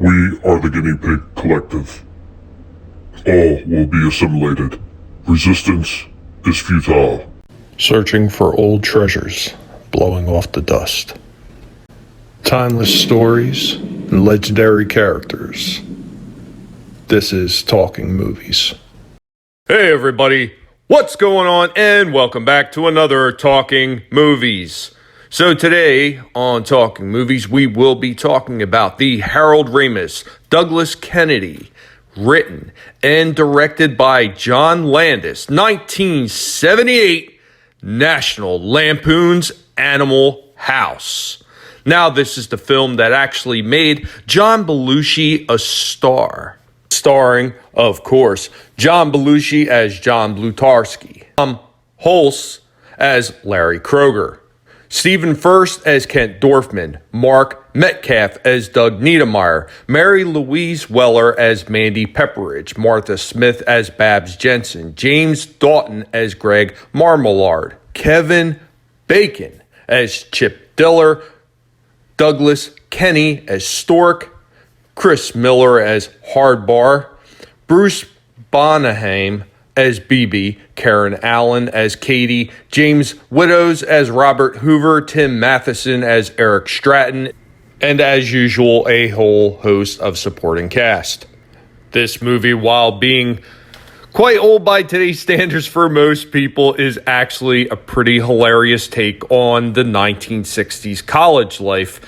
We are the Guinea Pig Collective. All will be assimilated. Resistance is futile. Searching for old treasures, blowing off the dust. Timeless stories and legendary characters. This is Talking Movies. Hey everybody, what's going on? And welcome back to another Talking Movies. So today on Talking Movies, we will be talking about the Harold Ramis, Douglas Kennedy, written and directed by John Landis, 1978 National Lampoon's Animal House. Now, this is the film that actually made John Belushi a star. Starring, of course, John Belushi as John Blutarsky, Tom Hulce as Larry Kroger, Stephen Furst as Kent Dorfman, Mark Metcalf as Doug Niedermeyer, Mary Louise Weller as Mandy Pepperidge, Martha Smith as Babs Jensen, James Doughton as Greg Marmalard, Kevin Bacon as Chip Diller, Douglas Kenny as Stork, Chris Miller as Hardbar, Bruce Bonaham as BB, Karen Allen as Katie, James Widows as Robert Hoover, Tim Matheson as Eric Stratton, and as usual, a whole host of supporting cast. This movie, while being quite old by today's standards for most people, is actually a pretty hilarious take on the 1960s college life,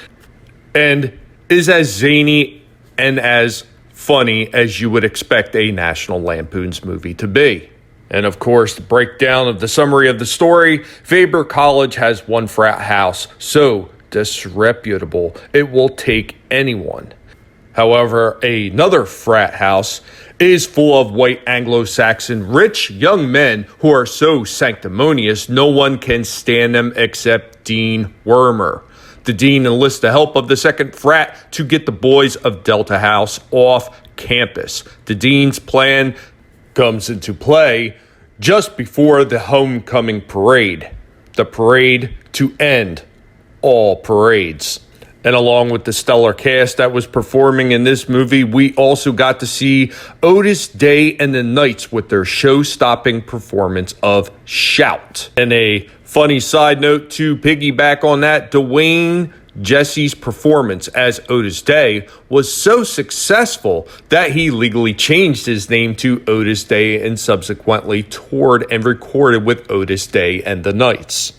and is as zany and as funny as you would expect a National Lampoon's movie to be. And of course, the breakdown of the summary of the story: Faber College has one frat house so disreputable it will take anyone. However, another frat house is full of white Anglo-Saxon rich young men who are so sanctimonious no one can stand them except Dean Wormer. The dean enlists the help of the second frat to get the boys of Delta House off campus. The dean's plan comes into play just before the homecoming parade. The parade to end all parades. And along with the stellar cast that was performing in this movie, we also got to see Otis Day and the Knights with their show-stopping performance of Shout. And a funny side note to piggyback on that, Dwayne Jesse's performance as Otis Day was so successful that he legally changed his name to Otis Day and subsequently toured and recorded with Otis Day and the Knights.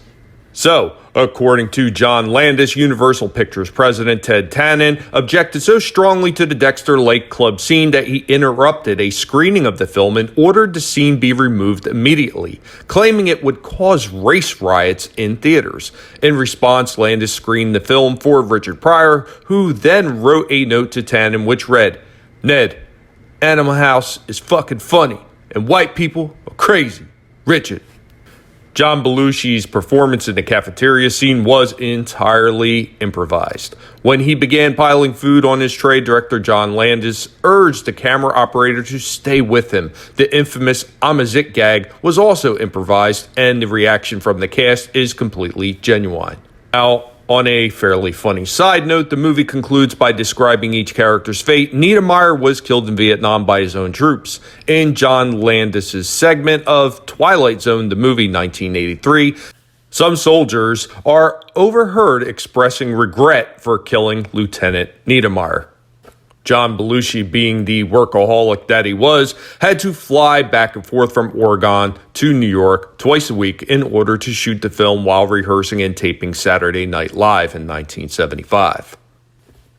So, according to John Landis, Universal Pictures president Ted Tannen objected so strongly to the Dexter Lake Club scene that he interrupted a screening of the film and ordered the scene be removed immediately, claiming it would cause race riots in theaters. In response, Landis screened the film for Richard Pryor, who then wrote a note to Tannen which read, "Ned, Animal House is fucking funny, and white people are crazy. Richard." John Belushi's performance in the cafeteria scene was entirely improvised. When he began piling food on his tray, director John Landis urged the camera operator to stay with him. The infamous "I'm a Zit" gag was also improvised, and the reaction from the cast is completely genuine. Now, on a fairly funny side note, the movie concludes by describing each character's fate. Niedermeyer was killed in Vietnam by his own troops. In John Landis' segment of Twilight Zone, the movie 1983, some soldiers are overheard expressing regret for killing Lieutenant Niedermeyer. John Belushi, being the workaholic that he was, had to fly back and forth from Oregon to New York twice a week in order to shoot the film while rehearsing and taping Saturday Night Live in 1975.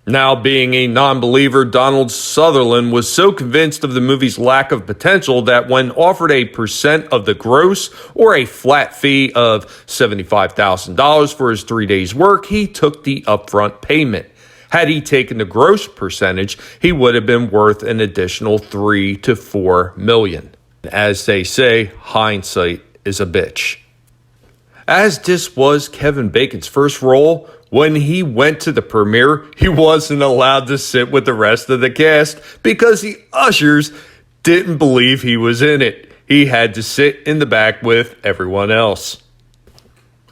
Now, being a non-believer, Donald Sutherland was so convinced of the movie's lack of potential that when offered a percent of the gross or a flat fee of $75,000 for his 3 days' work, he took the upfront payment. Had he taken the gross percentage, he would have been worth an additional $3 to $4 million. As they say, hindsight is a bitch. As this was Kevin Bacon's first role, when he went to the premiere, he wasn't allowed to sit with the rest of the cast because the ushers didn't believe he was in it. He had to sit in the back with everyone else.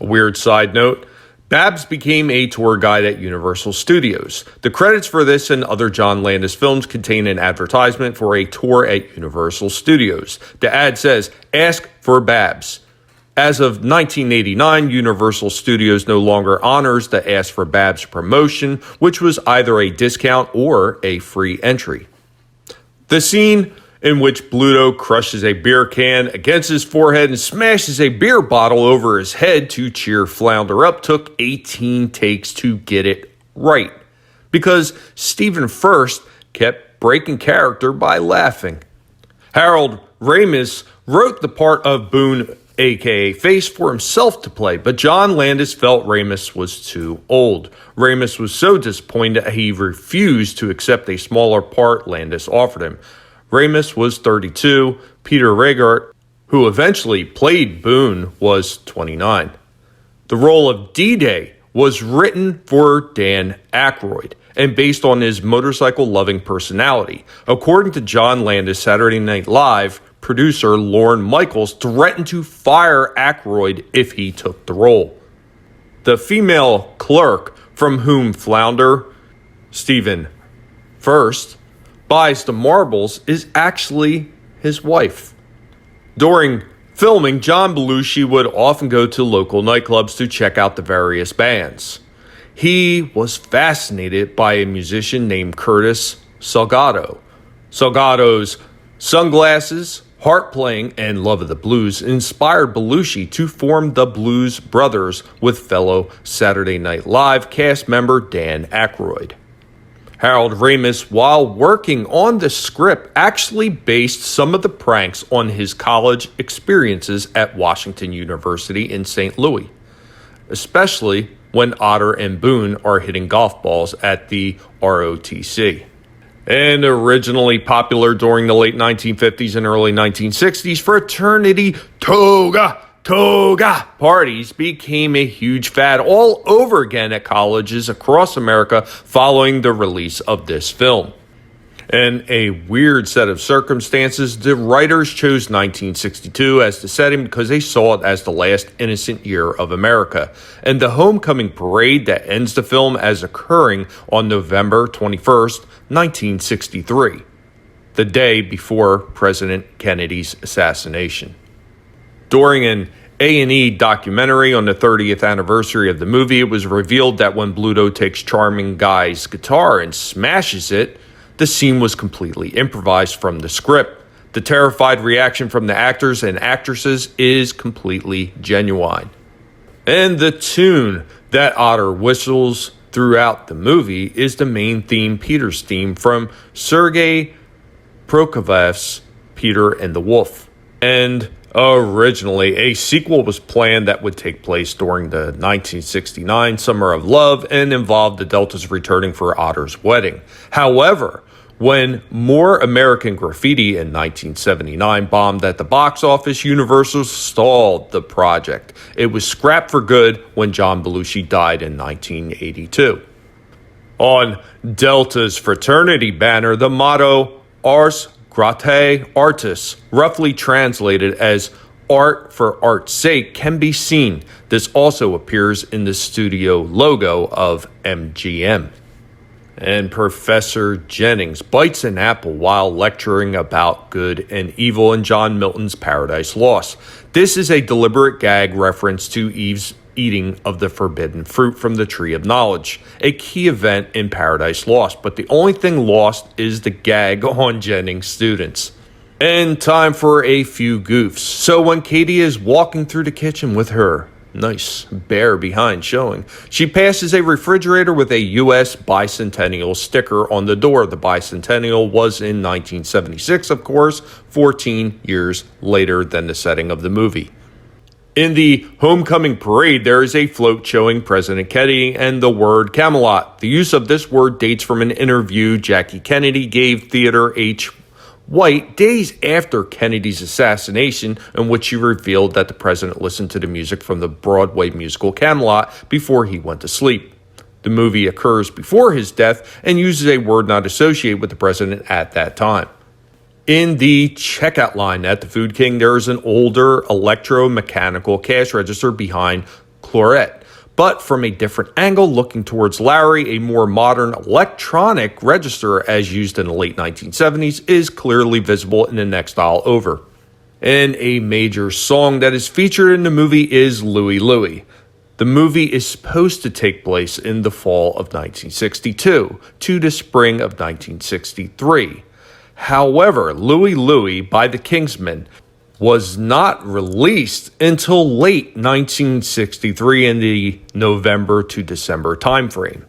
A weird side note, Babs became a tour guide at Universal Studios. The credits for this and other John Landis films contain an advertisement for a tour at Universal Studios. The ad says, "Ask for Babs." As of 1989, Universal Studios no longer honors the Ask for Babs promotion, which was either a discount or a free entry. The scene in which Bluto crushes a beer can against his forehead and smashes a beer bottle over his head to cheer Flounder up took 18 takes to get it right, because Stephen Furst kept breaking character by laughing. Harold Ramis wrote the part of Boone, aka Face, for himself to play, but John Landis felt Ramis was too old. Ramis was so disappointed that he refused to accept a smaller part Landis offered him. Ramis was 32. Peter Regart, who eventually played Boone, was 29. The role of D-Day was written for Dan Aykroyd and based on his motorcycle-loving personality. According to John Landis' Saturday Night Live, producer Lorne Michaels threatened to fire Aykroyd if he took the role. The female clerk from whom Flounder, Stephen Furst, buys the marbles is actually his wife. During filming, John Belushi would often go to local nightclubs to check out the various bands. He was fascinated by a musician named Curtis Salgado. Salgado's sunglasses, harp playing, and love of the blues inspired Belushi to form the Blues Brothers with fellow Saturday Night Live cast member Dan Aykroyd. Harold Ramis, while working on the script, actually based some of the pranks on his college experiences at Washington University in St. Louis, especially when Otter and Boone are hitting golf balls at the ROTC. And originally popular during the late 1950s and early 1960s, fraternity toga parties became a huge fad all over again at colleges across America following the release of this film. In a weird set of circumstances, the writers chose 1962 as the setting because they saw it as the last innocent year of America, and the homecoming parade that ends the film as occurring on November 21st, 1963, the day before President Kennedy's assassination. During an A&E documentary on the 30th anniversary of the movie, it was revealed that when Bluto takes Charming Guy's guitar and smashes it, the scene was completely improvised from the script. The terrified reaction from the actors and actresses is completely genuine. And the tune that Otter whistles throughout the movie is the main theme, Peter's theme, from Sergei Prokofiev's Peter and the Wolf. And originally, a sequel was planned that would take place during the 1969 Summer of Love and involved the Deltas returning for Otter's wedding. However, when More American Graffiti in 1979 bombed at the box office, Universal stalled the project. It was scrapped for good when John Belushi died in 1982. On Delta's fraternity banner, the motto, Ars Gratiae Artis, roughly translated as art for art's sake, can be seen. This also appears in the studio logo of MGM. And Professor Jennings bites an apple while lecturing about good and evil in John Milton's Paradise Lost. This is a deliberate gag reference to Eve's eating of the forbidden fruit from the Tree of Knowledge, a key event in Paradise Lost, but the only thing lost is the gag on Jennings' students. And time for a few goofs. So when Katie is walking through the kitchen with her nice bear behind showing, she passes a refrigerator with a U.S. Bicentennial sticker on the door. The Bicentennial was in 1976, of course, 14 years later than the setting of the movie. In the homecoming parade, there is a float showing President Kennedy and the word Camelot. The use of this word dates from an interview Jackie Kennedy gave Theodore H. White days after Kennedy's assassination, in which she revealed that the president listened to the music from the Broadway musical Camelot before he went to sleep. The movie occurs before his death and uses a word not associated with the president at that time. In the checkout line at the Food King, there is an older electromechanical cash register behind Clorette, but from a different angle, looking towards Larry. A more modern electronic register, as used in the late 1970s, is clearly visible in the next aisle over. And a major song that is featured in the movie is Louie Louie. The movie is supposed to take place in the fall of 1962 to the spring of 1963. However, Louie Louie by the Kingsmen was not released until late 1963 in the November to December timeframe.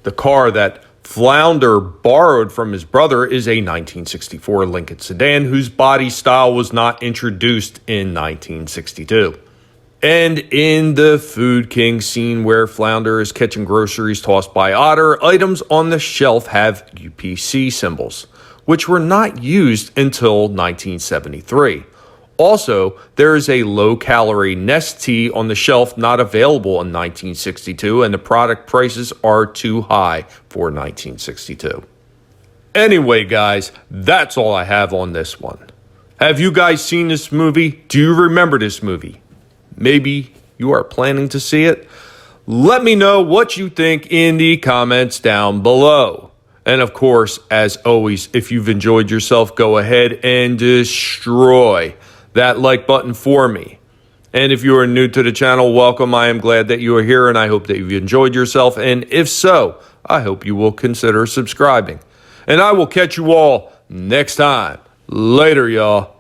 The car that Flounder borrowed from his brother is a 1964 Lincoln sedan whose body style was not introduced in 1962. And in the Food King scene where Flounder is catching groceries tossed by Otter, items on the shelf have UPC symbols, which were not used until 1973. Also, there is a low-calorie Nestea on the shelf not available in 1962, and the product prices are too high for 1962. Anyway, guys, that's all I have on this one. Have you guys seen this movie? Do you remember this movie? Maybe you are planning to see it? Let me know what you think in the comments down below. And of course, as always, if you've enjoyed yourself, go ahead and destroy that like button for me. And if you are new to the channel, welcome. I am glad that you are here, and I hope that you've enjoyed yourself. And if so, I hope you will consider subscribing. And I will catch you all next time. Later, y'all.